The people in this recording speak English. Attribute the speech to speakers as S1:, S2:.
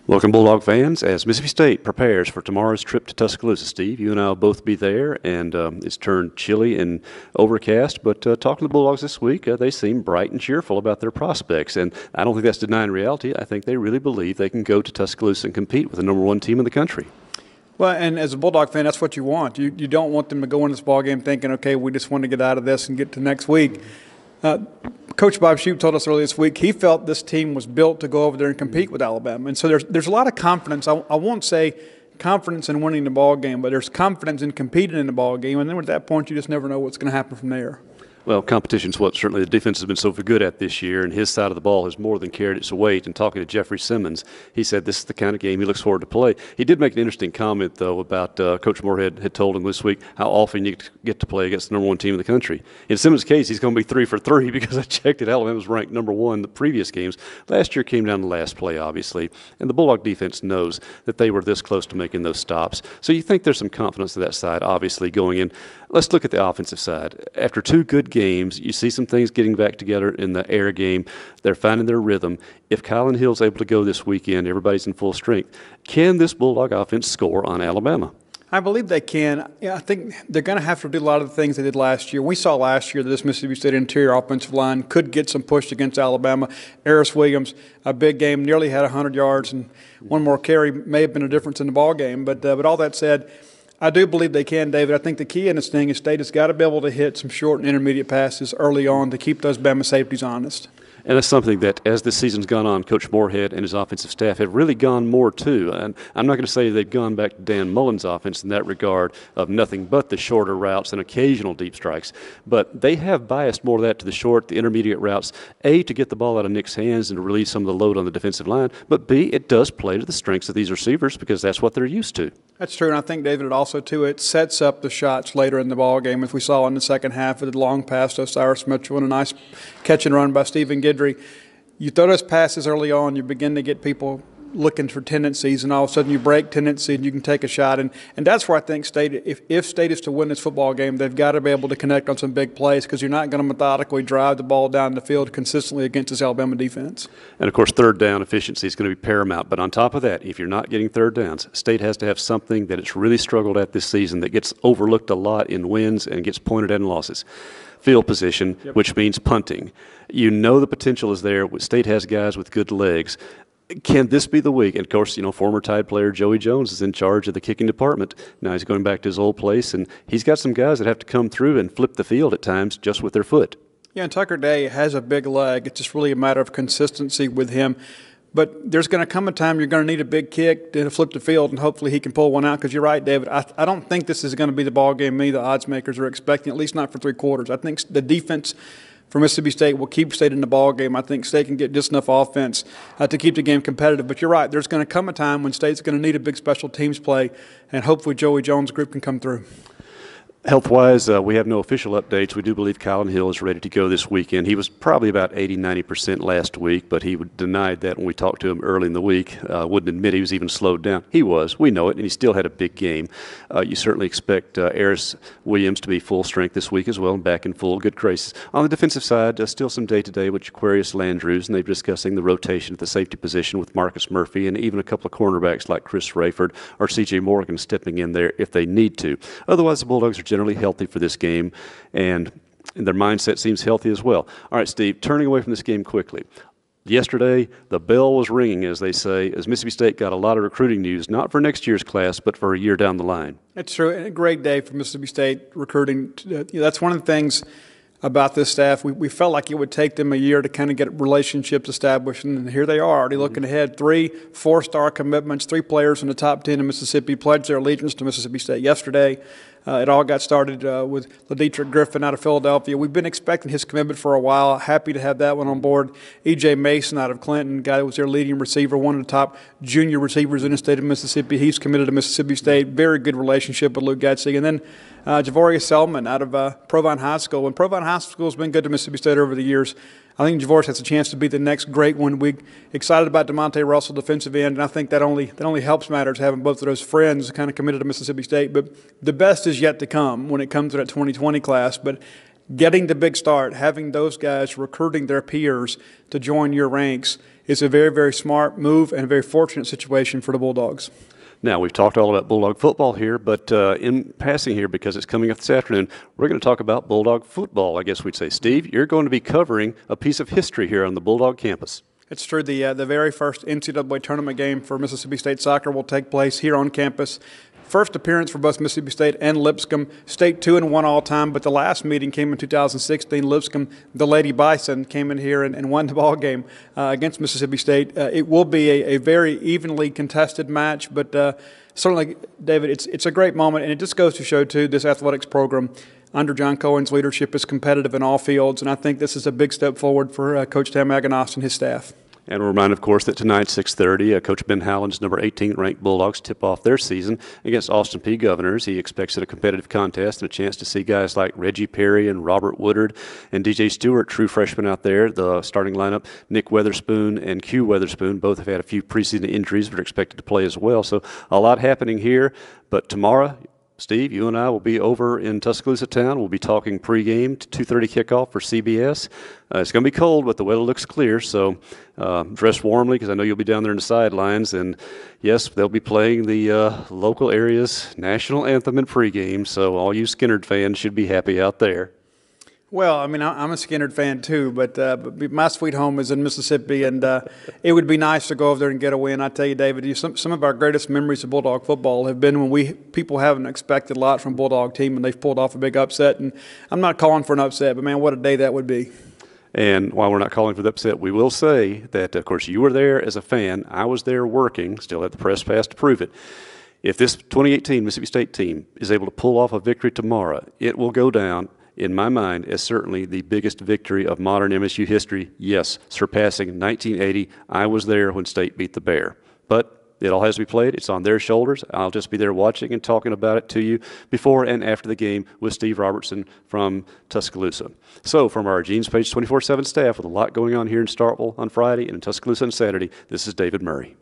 S1: Welcome, Bulldog fans, as Mississippi State prepares for tomorrow's trip to Tuscaloosa. Steve, you and I will both be there, and it's turned chilly and overcast, but talking to the Bulldogs this week, they seem bright and cheerful about their prospects, and I don't think that's denying reality. I think they really believe they can go to Tuscaloosa and compete with the #1 team in the country.
S2: Well, and as a Bulldog fan, that's what you want. You don't want them to go in this ballgame thinking, okay, we just want to get out of this and get to next week. Coach Bob Shoup told us earlier this week he felt this team was built to go over there and compete with Alabama. And so there's a lot of confidence. I won't say confidence in winning the ball game, but there's confidence in competing in the ball game. And then at that point, you just never know what's going to happen from there. Well,
S1: competition's what certainly the defense has been so good at this year, and his side of the ball has more than carried its weight. And talking to Jeffrey Simmons, he said this is the kind of game he looks forward to play. He did make an interesting comment, though, about Coach Moorhead had told him this week how often you get to play against the #1 team in the country. In Simmons' case, he's going to be 3 for 3 because I checked it. Alabama was ranked #1 the previous games. Last year came down to last play, obviously, and the Bulldog defense knows that they were this close to making those stops. So you think there's some confidence to that side, obviously, going in. Let's look at the offensive side. After 2 good games, you see some things getting back together in the air game. They're finding their rhythm. If Kylan Hill's able to go this weekend, everybody's in full strength. Can this Bulldog offense score on Alabama?
S2: I believe they can. Yeah, I think they're going to have to do a lot of the things they did last year. We saw last year that this Mississippi State interior offensive line could get some push against Alabama. Eris Williams, a big game, nearly had 100 yards, and one more carry may have been a difference in the ball game. But all that said, I do believe they can, David. I think the key in this thing is State has got to be able to hit some short and intermediate passes early on to keep those Bama safeties honest.
S1: And that's something that, as this season's gone on, Coach Moorhead and his offensive staff have really gone more to. And I'm not going to say they've gone back to Dan Mullen's offense in that regard of nothing but the shorter routes and occasional deep strikes. But they have biased more of that to the short, the intermediate routes, A, to get the ball out of Nick's hands and to release some of the load on the defensive line, but B, it does play to the strengths of these receivers because that's what they're used to.
S2: That's true, and I think, David, it also, too, it sets up the shots later in the ball game, as we saw in the second half with the long pass to Osiris Mitchell and a nice catch and run by Stephen Guidry. You throw those passes early on, you begin to get people looking for tendencies, and all of a sudden you break tendency and you can take a shot. And that's where I think State, if State is to win this football game, they've got to be able to connect on some big plays because you're not going to methodically drive the ball down the field consistently against this Alabama defense.
S1: And, of course, third down efficiency is going to be paramount. But on top of that, if you're not getting third downs, State has to have something that it's really struggled at this season that gets overlooked a lot in wins and gets pointed at in losses. Field position, which means punting. You know the potential is there. State has guys with good legs. Can this be the week? And, of course, former Tide player Joey Jones is in charge of the kicking department. Now he's going back to his old place, and he's got some guys that have to come through and flip the field at times just with their foot.
S2: Yeah, and Tucker Day has a big leg. It's just really a matter of consistency with him. But there's going to come a time you're going to need a big kick to flip the field, and hopefully he can pull one out because you're right, David. I don't think this is going to be the ball game the odds makers are expecting, at least not for 3 quarters. I think the defense for Mississippi State will keep State in the ball game. I think State can get just enough offense to keep the game competitive. But you're right, there's going to come a time when State's going to need a big special teams play, and hopefully Joey Jones' group can come through.
S1: Health-wise, we have no official updates. We do believe Kylan Hill is ready to go this weekend. He was probably about 80-90% last week, but he denied that when we talked to him early in the week. Wouldn't admit he was even slowed down. He was. We know it, and he still had a big game. You certainly expect Eris Williams to be full strength this week as well and back in full good graces. On the defensive side, still some day-to-day with Jaquarius Landrews, and they're discussing the rotation at the safety position with Marcus Murphy and even a couple of cornerbacks like Chris Rayford or C.J. Morgan stepping in there if they need to. Otherwise, the Bulldogs are generally healthy for this game, and their mindset seems healthy as well. All right, Steve, turning away from this game quickly. Yesterday, the bell was ringing, as they say, as Mississippi State got a lot of recruiting news, not for next year's class, but for a year down the line.
S2: It's true, and a great day for Mississippi State recruiting. That's one of the things about this staff. We felt like it would take them a year to kind of get relationships established, and here they are, already looking ahead. 3 4-star commitments, 3 players in the top 10 in Mississippi pledged their allegiance to Mississippi State yesterday. It all got started with Ledietrich Griffin out of Philadelphia. We've been expecting his commitment for a while. Happy to have that one on board. E.J. Mason out of Clinton, guy that was their leading receiver, one of the top junior receivers in the state of Mississippi. He's committed to Mississippi State. Very good relationship with Luke Getzig. And then Javorius Selman out of Provine High School. And Provine High School has been good to Mississippi State over the years. I think Javorius has a chance to be the next great one. We're excited about DeMonte Russell, defensive end, and I think that only helps matters having both of those friends kind of committed to Mississippi State. But the best is yet to come when it comes to that 2020 class. But getting the big start, having those guys recruiting their peers to join your ranks is a very, very smart move and a very fortunate situation for the Bulldogs.
S1: Now, we've talked all about Bulldog football here, but in passing here, because it's coming up this afternoon, we're going to talk about Bulldog football, I guess we'd say. Steve, you're going to be covering a piece of history here on the Bulldog campus.
S2: It's true. The very first NCAA tournament game for Mississippi State soccer will take place here on campus. First appearance for both Mississippi State and Lipscomb. State 2-1 all time, but the last meeting came in 2016. Lipscomb, the Lady Bison, came in here and won the ball game against Mississippi State. It will be a very evenly contested match, but certainly, David, it's a great moment, and it just goes to show, too, this athletics program under John Cohen's leadership is competitive in all fields, and I think this is a big step forward for Coach Tam Agnos and his staff. And
S1: we'll remind, of course, that tonight, 6:30, Coach Ben Howland's number 18 ranked Bulldogs tip off their season against Austin Peay Governors. He expects it a competitive contest and a chance to see guys like Reggie Perry and Robert Woodard and DJ Stewart, true freshmen out there. The starting lineup, Nick Weatherspoon and Q Weatherspoon, both have had a few preseason injuries but are expected to play as well. So a lot happening here. But tomorrow, Steve, you and I will be over in Tuscaloosa town. We'll be talking pregame to 2:30 kickoff for CBS. It's going to be cold, but the weather looks clear, so dress warmly because I know you'll be down there in the sidelines. And, yes, they'll be playing the local area's national anthem in pregame, so all you Skinnerd fans should be happy out there.
S2: Well, I mean, I'm a Skinnerd fan too, but my sweet home is in Mississippi, and it would be nice to go over there and get a win. I tell you, David, some of our greatest memories of Bulldog football have been when people haven't expected a lot from Bulldog team, and they've pulled off a big upset. And I'm not calling for an upset, but, man, what a day that would be.
S1: And while we're not calling for the upset, we will say that, of course, you were there as a fan. I was there working, still had the press pass to prove it. If this 2018 Mississippi State team is able to pull off a victory tomorrow, it will go down in my mind, as certainly the biggest victory of modern MSU history, yes, surpassing 1980. I was there when State beat the Bear. But it all has to be played. It's on their shoulders. I'll just be there watching and talking about it to you before and after the game with Steve Robertson from Tuscaloosa. So from our Gene's Page 24/7 staff with a lot going on here in Starkville on Friday and in Tuscaloosa on Saturday, this is David Murray.